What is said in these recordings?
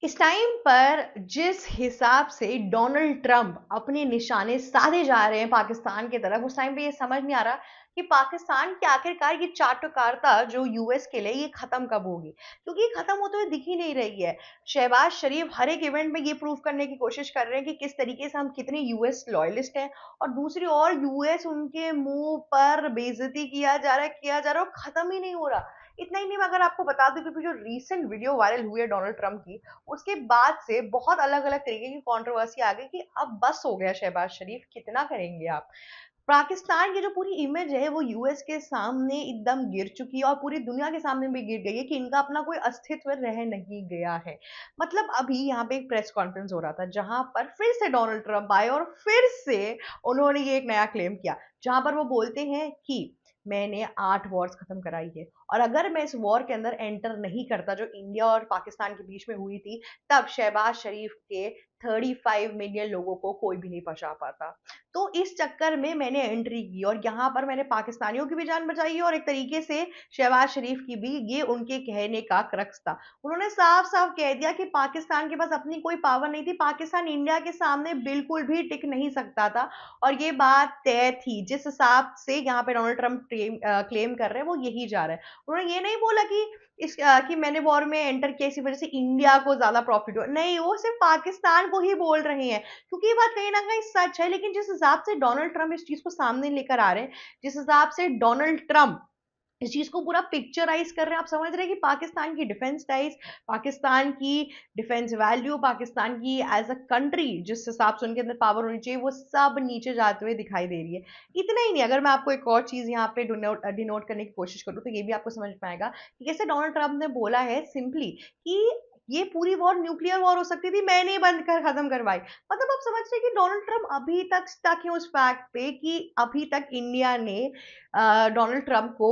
इस टाइम पर जिस हिसाब से डोनाल्ड ट्रंप अपने निशाने साधे जा रहे हैं पाकिस्तान की तरफ, उस टाइम पे ये समझ नहीं आ रहा कि पाकिस्तान की आखिरकार ये चाटुकारिता जो यूएस के लिए ये खत्म कब होगी, क्योंकि ये खत्म होते हुए दिख ही नहीं रही है। शहबाज शरीफ हर एक इवेंट में ये प्रूव करने की कोशिश कर रहे हैं कि किस तरीके से हम कितने यूएस लॉयलिस्ट हैं, और दूसरी ओर यूएस उनके मुंह पर बेइज्जती किया जा रहा है और खत्म ही नहीं हो रहा। इतना ही नहीं, मैं अगर आपको बता दूं कि जो रीसेंट वीडियो वायरल हुई है डोनाल्ड ट्रंप की, उसके बाद से बहुत अलग-अलग तरीके की कंट्रोवर्सी आ गई कि अब बस हो गया शहबाज शरीफ, कितना करेंगे आप। पाकिस्तान की जो पूरी इमेज है वो यूएस के सामने एकदम गिर चुकी है और पूरी दुनिया के सामने भी गिर गई है कि इनका अपना कोई अस्तित्व रह नहीं गया है। मतलब अभी यहाँ पे एक प्रेस कॉन्फ्रेंस हो रहा था जहां पर फिर से डोनाल्ड ट्रंप आए और फिर से उन्होंने ये एक नया क्लेम किया, जहां पर वो बोलते हैं कि मैंने 8 वॉर्स खत्म कराई है, और अगर मैं इस वॉर के अंदर एंटर नहीं करता जो इंडिया और पाकिस्तान के बीच में हुई थी, तब शहबाज शरीफ के 35 मिलियन लोगों को कोई भी नहीं बचा पाता। तो इस चक्कर में मैंने एंट्री की और यहाँ पर मैंने पाकिस्तानियों की भी जान बचाई है और एक तरीके से शहबाज शरीफ की भी। ये उनके कहने का क्रक्स था। उन्होंने साफ साफ कह दिया कि पाकिस्तान के पास अपनी कोई पावर नहीं थी, पाकिस्तान इंडिया के सामने बिल्कुल भी टिक नहीं सकता था, और ये बात तय थी। जिस हिसाब से यहाँ पे डोनाल्ड ट्रंप क्लेम कर रहे हैं वो यही जा रहा है। उन्होंने ये नहीं बोला कि कि मैंने वॉर में एंटर किया इसी वजह से इंडिया को ज्यादा प्रॉफिट हो, नहीं, वो सिर्फ पाकिस्तान को ही बोल रहे हैं, क्योंकि ये बात कहीं ना कहीं सच है। लेकिन जिस हिसाब से डोनाल्ड ट्रंप इस चीज को सामने लेकर आ रहे हैं, जिस हिसाब से डोनाल्ड ट्रंप इस चीज को पूरा पिक्चराइज कर रहे हैं, आप समझ रहे हैं कि पाकिस्तान की डिफेंस टाइज, पाकिस्तान की डिफेंस वैल्यू, पाकिस्तान की एज अ कंट्री जिस हिसाब से उनके अंदर पावर होनी चाहिए, वो सब नीचे जाते हुए दिखाई दे रही है। इतना ही नहीं, अगर मैं आपको एक और चीज यहाँ पे डिनोट करने की कोशिश करूँ तो ये भी आपको समझ में आएगा कि कैसे डोनाल्ड ट्रंप ने बोला है सिंपली कि ये पूरी वॉर न्यूक्लियर वॉर हो सकती थी, मैंने बंद कर खत्म करवाई। मतलब आप समझ रहे हैं कि डोनाल्ड ट्रंप अभी तक स्टक है उस फैक्ट पे कि अभी तक इंडिया ने डोनाल्ड ट्रंप को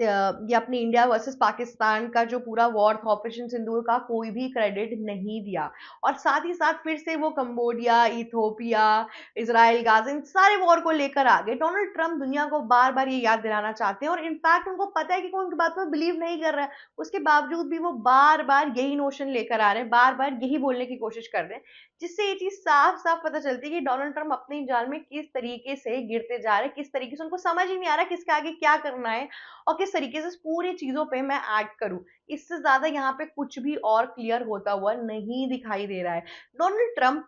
ये अपने इंडिया वर्सेस पाकिस्तान का जो पूरा वॉर था ऑपरेशन सिंदूर का, कोई भी क्रेडिट नहीं दिया। और साथ ही साथ फिर से वो कंबोडिया, इथोपिया, इसराइल, गाजा, इन सारे वॉर को लेकर आ गए। डोनाल्ड ट्रंप दुनिया को बार बार ये याद दिलाना चाहते हैं और इनफैक्ट उनको पता है कि कोई उनकी बात पर बिलीव नहीं कर रहा है, उसके बावजूद भी वो बार बार यही नोशन लेकर आ रहे हैं, बार बार यही बोलने की कोशिश कर रहे हैं, जिससे ये चीज साफ साफ पता चलती है कि डोनाल्ड ट्रंप अपने जाल में किस तरीके से गिरते जा रहे हैं, किस तरीके से उनको समझ ही नहीं आ रहा किसके आगे क्या करना है और किस तरीके से इस पूरी चीजों पे मैं एक्ट करूं। इससे ज्यादा यहाँ पे कुछ भी और क्लियर होता हुआ नहीं दिखाई दे रहा है। डोनाल्ड ट्रंप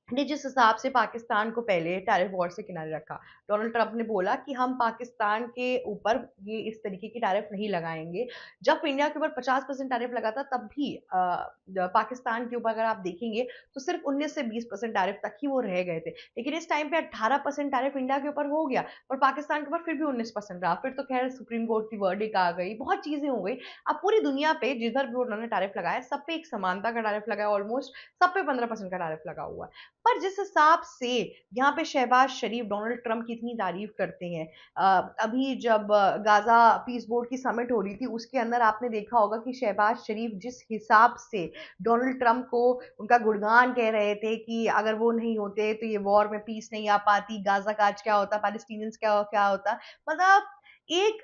ने जिस हिसाब से पाकिस्तान को पहले टैरिफ वॉर से किनारे रखा, डोनाल्ड ट्रंप ने बोला कि हम पाकिस्तान के ऊपर ये इस तरीके की टैरिफ नहीं लगाएंगे। जब इंडिया के ऊपर 50% टैरिफ लगा था तब भी पाकिस्तान के ऊपर अगर आप देखेंगे तो सिर्फ 19 से 20% टैरिफ तक ही वो रह गए थे। लेकिन इस टाइम पे 18% टैरिफ इंडिया के ऊपर हो गया और पाकिस्तान के ऊपर फिर भी 19% रहा। फिर तो खैर सुप्रीम कोर्ट की वर्डिक आ गई, बहुत चीजें हो गई। अब पूरी दुनिया पे जिधर भी उन्होंने टैरिफ लगाया सब पे एक समानता का टैरिफ लगाया, ऑलमोस्ट सब पे 15% का टैरिफ लगा हुआ है। पर जिस हिसाब से यहाँ पे शहबाज शरीफ डोनाल्ड ट्रंप की इतनी तारीफ करते हैं, अभी जब गाजा पीस बोर्ड की समिट हो रही थी उसके अंदर आपने देखा होगा कि शहबाज शरीफ जिस हिसाब से डोनाल्ड ट्रंप को उनका गुणगान कह रहे थे कि अगर वो नहीं होते तो ये वॉर में पीस नहीं आ पाती, गाजा का आज क्या होता, पैलेस्टीनियंस क्या क्या होता। मतलब एक,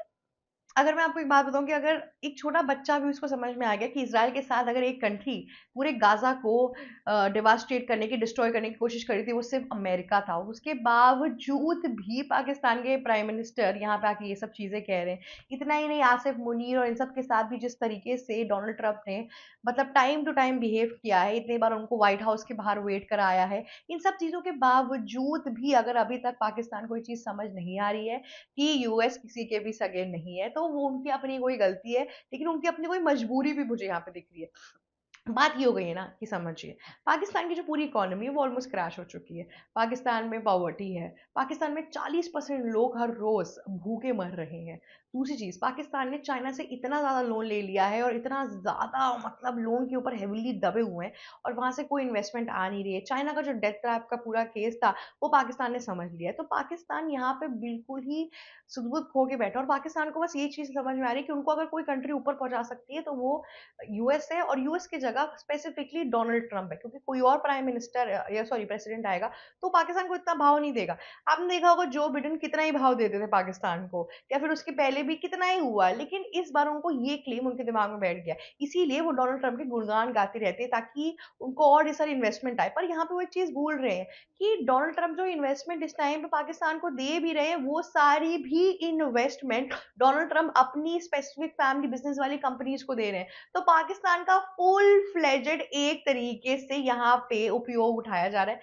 अगर मैं आपको एक बात बताऊं कि अगर एक छोटा बच्चा भी उसको समझ में आ गया कि इसराइल के साथ अगर एक कंट्री पूरे गाजा को डिवास्टेट करने की, डिस्ट्रॉय करने की कोशिश करी थी, वो सिर्फ अमेरिका था, उसके बावजूद भी पाकिस्तान के प्राइम मिनिस्टर यहाँ पे आके ये सब चीजें कह रहे हैं। इतना ही नहीं, आसिफ मुनीर और इन सब के साथ भी जिस तरीके से डोनाल्ड ट्रंप ने मतलब टाइम टू टाइम बिहेव किया है, इतने बार उनको व्हाइट हाउस के बाहर वेट कराया है, इन सब चीजों के बावजूद भी अगर अभी तक पाकिस्तान को ये चीज समझ नहीं आ रही है कि यूएस किसी के भी सगे नहीं है, तो वो उनकी अपनी कोई गलती है, लेकिन उनकी अपनी कोई मजबूरी भी मुझे यहाँ पे दिख रही है। बात ये हो गई है ना कि समझिए, पाकिस्तान की जो पूरी इकोनॉमी है वो ऑलमोस्ट क्रैश हो चुकी है। पाकिस्तान में पॉवर्टी है, पाकिस्तान में 40% लोग हर रोज भूखे मर रहे हैं। दूसरी चीज, पाकिस्तान ने चाइना से इतना ज्यादा लोन ले लिया है और इतना ज्यादा मतलब लोन के ऊपर हेविली दबे हुए हैं और वहां से कोई इन्वेस्टमेंट आ नहीं रही है। चाइना का जो डेथ ट्रैप का पूरा केस था वो पाकिस्तान ने समझ लिया है, तो पाकिस्तान यहाँ पे बिल्कुल ही सुदबुद खो के बैठा, और पाकिस्तान को बस ये चीज समझ में आ रही है कि उनको अगर कोई कंट्री ऊपर पहुंचा सकती है तो वो यूएस है, और यूएस की जगह लगा स्पेसिफिकली डोनाल्ड ट्रंप है, क्योंकि कोई और प्राइम मिनिस्टर या सॉरी प्रेसिडेंट आएगा तो पाकिस्तान को इतना भाव नहीं देगा। आपने देखा होगा जो बिडेन कितना ही भाव देते थे पाकिस्तान को, या फिर उसके पहले भी कितना ही हुआ, लेकिन इस बार उनको ये क्लेम उनके दिमाग में बैठ गया, इसीलिए वो डोनाल्ड ट्रंप के गुणगान गाते रहते हैं ताकि उनको और सारी इन्वेस्टमेंट आए। पर यहाँ पे वो एक चीज भूल रहे हैं कि डोनाल्ड ट्रंप जो इन्वेस्टमेंट इस टाइम पे पाकिस्तान को दे भी रहे हैं, वो सारी भी इन्वेस्टमेंट डोनाल्ड ट्रंप अपनी स्पेसिफिक फैमिली बिजनेस वाली कंपनीज को दे रहे हैं। तो पाकिस्तान का फुल फ्लेजेड एक तरीके से यहाँ पे उपयोग उठाया जा रहा है।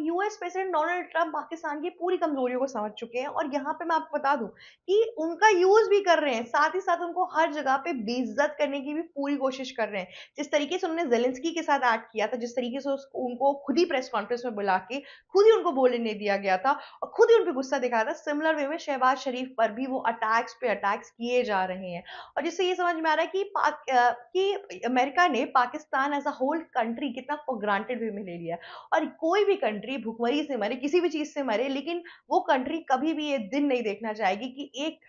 US president Donald Trump Pakistan की पूरी कमजोरियों को समझ चुके हैं, और यहाँ पे मैं आपको बता दूं कि उनका यूज भी कर रहे हैं, साथ ही साथ उनको हर जगह पे बेइज्जत करने की भी पूरी कोशिश कर रहे हैं। जिस तरीके से उन्होंने जेलेंस्की के साथ एक्ट किया था, जिस तरीके से उनको खुद ही प्रेस कॉन्फ्रेंस में बुला के खुद ही उनको बोलने नहीं दिया गया था और खुद ही उन पे गुस्सा दिखाया था, सिमिलर वे में शहबाज शरीफ पर भी वो अटैक्स पे अटैक्स किए जा रहे हैं। और जिससे ये समझ में आ रहा है कि अमेरिका ने Pakistan as a whole country कितना फॉर ग्रांटेड वे में ले लिया है। और कोई भी कंट्री भुखमरी से मरे, किसी भी चीज से मरे, लेकिन वो कंट्री कभी भी ये दिन नहीं देखना चाहेगी कि एक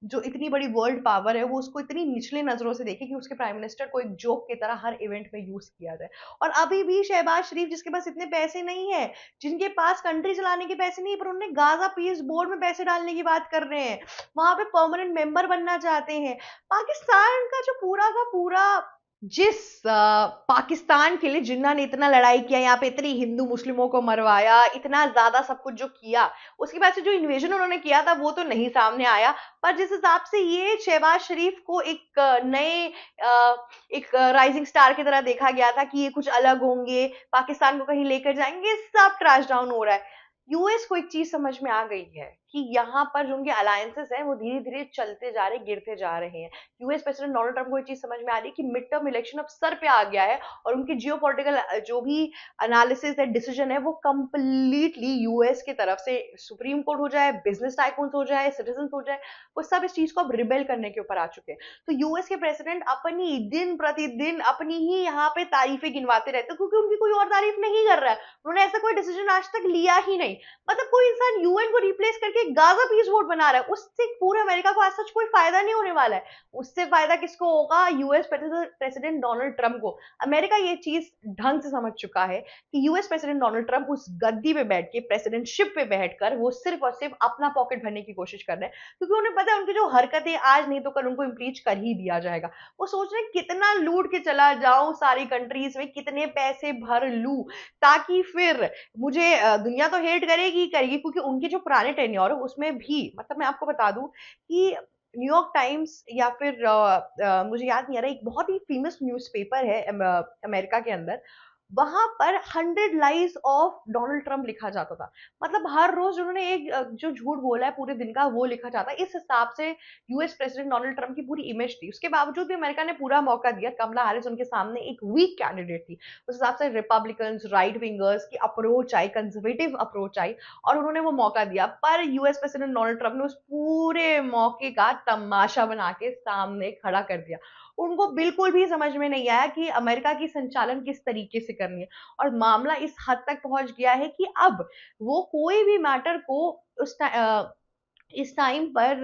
जो इतनी बड़ी वर्ल्ड पावर है वो उसको इतनी निचले नजरों से देखे कि उसके प्राइम मिनिस्टर को एक जोक की तरह हर इवेंट में यूज किया जाए। और अभी भी शहबाज शरीफ, जिसके पास इतने पैसे नहीं है, जिनके पास कंट्री चलाने के पैसे नहीं, पर उन्होंने गाजा पीस बोर्ड में पैसे डालने की बात कर रहे हैं, वहां पे परमानेंट मेंबर बनना चाहते हैं। पाकिस्तान का जो पूरा का पूरा जिस पाकिस्तान के लिए जिन्ना ने इतना लड़ाई किया, यहाँ पे इतनी हिंदू मुस्लिमों को मरवाया, इतना ज्यादा सब कुछ जो किया, उसके बाद से जो इन्वेजन उन्होंने किया था वो तो नहीं सामने आया। पर जिस हिसाब से ये शहबाज शरीफ को एक नए एक राइजिंग स्टार की तरह देखा गया था कि ये कुछ अलग होंगे, पाकिस्तान को कहीं लेकर जाएंगे, सब क्रैश डाउन हो रहा है। यूएस को एक चीज समझ में आ गई है कि यहाँ पर जो उनके अलायंसेस हैं वो धीरे धीरे चलते जा रहे, गिरते जा रहे हैं। यूएस प्रेसिडेंट डोनाल्ड ट्रंप को ये चीज समझ में आ रही है कि मिड टर्म इलेक्शन अब सर पे आ गया है, और उनकी जियोपॉलिटिकल जो भी एनालिसिस है, डिसीजन है, वो कंप्लीटली यूएस की तरफ से, सुप्रीम कोर्ट हो जाए, बिजनेस टाइकून्स हो जाए, सिटीजन हो जाए, वो सब इस चीज को अब रिबेल करने के ऊपर आ चुके हैं। तो यूएस के प्रेसिडेंट अपनी दिन प्रतिदिन अपनी ही यहाँ पे तारीफें गिनवाते रहते हैं, क्योंकि उनकी कोई और तारीफ नहीं कर रहा है। उन्होंने ऐसा कोई डिसीजन आज तक लिया ही नहीं। मतलब कोई इंसान यूएन को रिप्लेस करके गाजा पीस वोट बना रहा है, उससे पूरे अमेरिका को आज सच कोई फायदा नहीं होने वाला है। उससे फायदा किसको होगा? यूएस प्रेसिडेंट डोनाल्ड ट्रंप को। अमेरिका ये चीज ढंग से समझ चुका है कि यूएस प्रेसिडेंट डोनाल्ड ट्रंप उस गद्दी पे बैठ के, प्रेसिडेंटशिप पे बैठकर वो सिर्फ और सिर्फ अपना पॉकेट भरने की कोशिश कर रहे हैं, क्योंकि उन्हें पता है उनकी जो हरकतें आज नहीं तो कल उनको इम्पीच कर ही दिया जाएगा। वो सोच रहे हैं कितना लूट के चला जाऊं सारी कंट्रीज में, कितने पैसे भर लूं, ताकि फिर मुझे दुनिया तो हेट करेगी ही करेगी, क्योंकि उनके जो पुराने टेन्योर है उसमें भी, मतलब मैं आपको बता दूं कि न्यूयॉर्क टाइम्स या फिर मुझे याद नहीं आ रहा, एक बहुत ही फेमस न्यूज़पेपर है अमेरिका के अंदर, वहां पर 100 लाइज ऑफ डोनाल्ड ट्रंप लिखा जाता था। मतलब हर रोज उन्होंने एक जो झूठ बोला है पूरे दिन का वो लिखा जाता है। इस हिसाब से यूएस प्रेसिडेंट डोनाल्ड ट्रंप की पूरी इमेज थी। उसके बावजूद भी अमेरिका ने पूरा मौका दिया। कमला हैरिस उनके सामने एक वीक कैंडिडेट थी, उस हिसाब से रिपब्लिकन्स, राइट विंगर्स की approach I, conservative approach I, और उन्होंने वो मौका दिया। पर यूएस प्रेसिडेंट डोनाल्ड ट्रंप ने उस पूरे मौके का तमाशा बना के सामने खड़ा कर दिया। उनको बिल्कुल भी समझ में नहीं आया कि अमेरिका की संचालन किस तरीके से करनी है, और मामला इस हद तक पहुंच गया है कि अब वो कोई भी मैटर को उस इस टाइम पर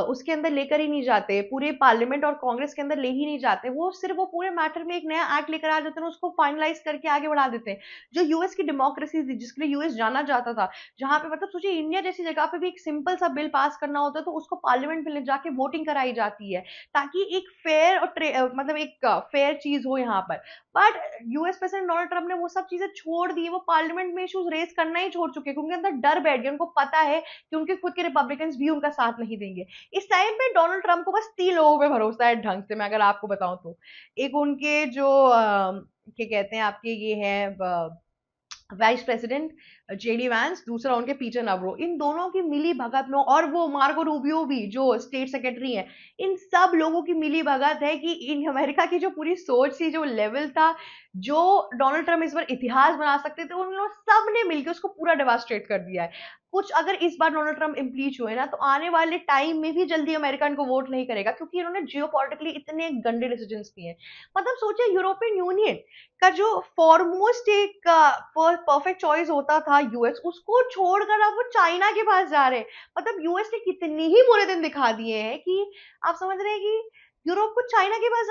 उसके अंदर लेकर ही नहीं जाते, पूरे पार्लियामेंट और कांग्रेस के अंदर ले ही नहीं जाते। वो सिर्फ वो पूरे मैटर में एक नया एक्ट लेकर आ जाते हैं, उसको फाइनलाइज करके आगे बढ़ा देते हैं। जो यूएस की डेमोक्रेसी थी, जिसके लिए यूएस जाना जाता था, जहां पे मतलब सोचिए इंडिया जैसी जगह पे भी एक सिंपल सा बिल पास करना होता है तो उसको पार्लियामेंट में ले जाके वोटिंग कराई जाती है, ताकि एक फेयर और मतलब एक फेयर चीज हो यहाँ पर। But US president Donald Trump ने वो सब चीजें छोड़ दी। वो पार्लियामेंट में इश्यूज रेज करना ही छोड़ चुके हैं, क्योंकि अंदर डर बैठ गया। उनको पता है कि उनके खुद के रिपब्लिकन्स भी उनका साथ नहीं देंगे। इस टाइम पे डोनाल्ड ट्रंप को बस 3 लोगों पे भरोसा है ढंग से, मैं अगर आपको बताऊं तो। एक उनके जो क्या कहते हैं आपके, ये है वाइस प्रेसिडेंट जेडी वैंस, दूसरा उनके पीटर नवरो। इन दोनों की मिली भगत में, और वो मार्को रूबियो भी जो स्टेट सेक्रेटरी हैं, इन सब लोगों की मिली भगत है कि इन अमेरिका की जो पूरी सोच थी, जो लेवल था, जो डोनाल्ड ट्रंप इस बार इतिहास बना सकते थे, उन लोग सब ने मिलकर उसको पूरा डेवास्ट्रेट कर दिया है। कुछ अगर इस बार डोनाल्ड ट्रंप इम्पीच हुए ना, तो आने वाले टाइम में भी जल्दी अमेरिका इनको वोट नहीं करेगा, क्योंकि इन्होंने जियोपॉलिटिकली इतने गंदे डिसीजन लिए हैं। मतलब सोचिए यूरोपियन यूनियन का जो फॉरमोस्ट एक परफेक्ट चॉइस होता था यूएस, उसको छोड़कर अब वो चाइना के पास जा रहे हैं। मतलब यूएस ने कितनी ही बुरे दिन दिखा दिए हैं कि आप समझ रहे हैं कि यूरोप को चाइना के पास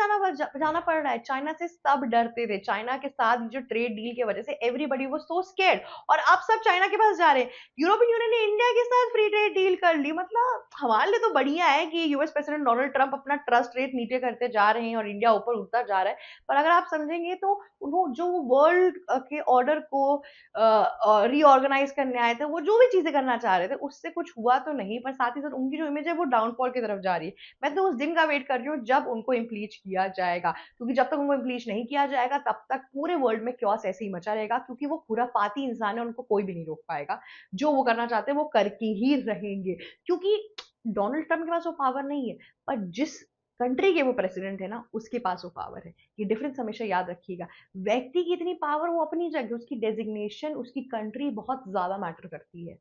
जाना पड़ रहा है। चाइना से सब डरते थे। चाइना के साथ जो ट्रेड डील की वजह से एवरीबॉडी वाज सो स्कैर्ड, और अब सब चाइना के पास जा रहे हैं। यूरोपियन यूनियन ने इंडिया के साथ फ्री ट्रेड डील कर ली। मतलब हमारे लिए तो बढ़िया है कि यूएस प्रेसिडेंट डोनाल्ड ट्रंप अपना ट्रस्ट रेट नीचे करते जा रहे हैं और इंडिया ऊपर उठता जा रहा है। पर अगर आप समझेंगे तो वो जो वर्ल्ड के ऑर्डर को रीऑर्गेनाइज करने आए थे, वो जो भी चीजें करना चाह रहे थे, उससे कुछ हुआ तो नहीं, पर साथ ही साथ उनकी जो इमेज है वो डाउनफॉल की तरफ जा रही है। मैं तो उस दिन का वेट कर रही हूँ जब उनको इम्पीच किया जाएगा, क्योंकि जब तक उनको इम्पीच नहीं किया जाएगा तब तक पूरे वर्ल्ड में क्योस ऐसे ही मचा रहेगा, क्योंकि वो खुराफाती इंसान है, उनको कोई भी नहीं रोक पाएगा। जो वो करना चाहते हैं वो करके ही रहेंगे, क्योंकि डोनाल्ड ट्रंप के पास वो पावर नहीं है, पर जिस कंट्री के वो प्रेसिडेंट है ना, उसके पास वो पावर है। ये डिफरेंस हमेशा याद रखिएगा। व्यक्ति की इतनी पावर वो अपनी जगह, उसकी डेजिग्नेशन, उसकी कंट्री बहुत ज्यादा मैटर करती है।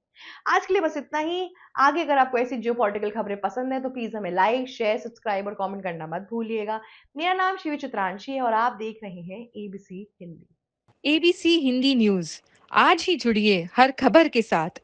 आज के लिए बस इतना ही। आगे अगर आपको ऐसी जियोपॉलिटिकल खबरें पसंद है तो प्लीज हमें लाइक, शेयर, सब्सक्राइब और कमेंट करना मत भूलिएगा। मेरा नाम शिवी चित्रांशी है और आप देख रहे हैं ABC Hindi. ABC Hindi news. आज ही जुड़िए हर खबर के साथ